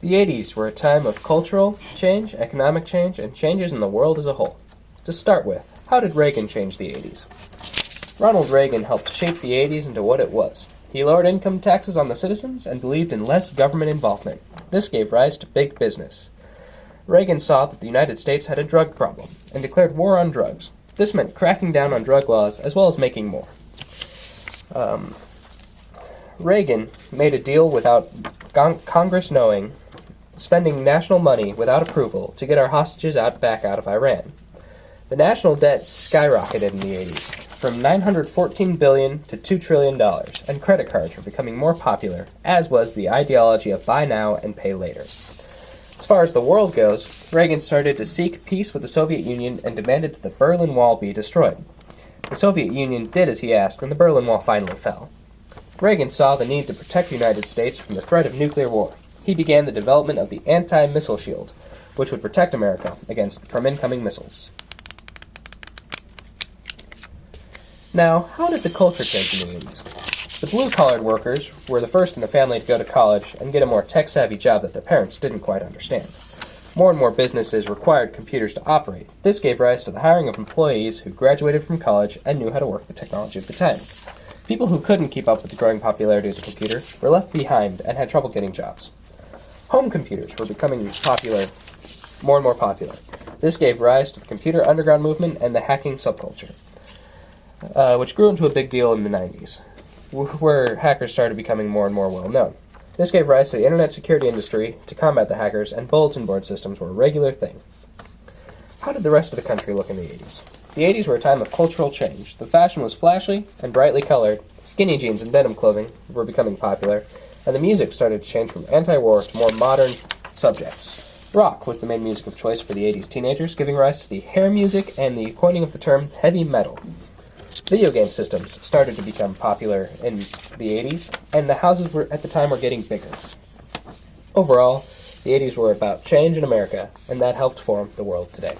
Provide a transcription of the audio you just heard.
The 80s were a time of cultural change, economic change, and changes in the world as a whole. To start with, how did Reagan change the 80s? Ronald Reagan helped shape the 80s into what it was. He lowered income taxes on the citizens and believed in less government involvement. This gave rise to big business. Reagan saw that the United States had a drug problem and declared war on drugs. This meant cracking down on drug laws as well as making more. Reagan made a deal without Congress knowing, spending national money without approval to get our hostages back out of Iran. The national debt skyrocketed in the 80s, from $914 billion to $2 trillion, and credit cards were becoming more popular, as was the ideology of buy now and pay later. As far as the world goes, Reagan started to seek peace with the Soviet Union and demanded that the Berlin Wall be destroyed. The Soviet Union did as he asked, and the Berlin Wall finally fell. Reagan saw the need to protect the United States from the threat of nuclear war. He began the development of the anti-missile shield, which would protect America from incoming missiles. Now, how did the culture change in the 80s? The blue-collared workers were the first in the family to go to college and get a more tech-savvy job that their parents didn't quite understand. More and more businesses required computers to operate. This gave rise to the hiring of employees who graduated from college and knew how to work the technology of the time. People who couldn't keep up with the growing popularity of the computer were left behind and had trouble getting jobs. Home computers were becoming more and more popular. This gave rise to the computer underground movement and the hacking subculture, which grew into a big deal in the 90s, where hackers started becoming more and more well-known. This gave rise to the internet security industry to combat the hackers, and bulletin board systems were a regular thing. How did the rest of the country look in the 80s? The 80s were a time of cultural change. The fashion was flashy and brightly colored, skinny jeans and denim clothing were becoming popular, and the music started to change from anti-war to more modern subjects. Rock was the main music of choice for the 80s teenagers, giving rise to the hair music and the coining of the term heavy metal. Video game systems started to become popular in the 80s, and the houses at the time were getting bigger. Overall, the 80s were about change in America, and that helped form the world today.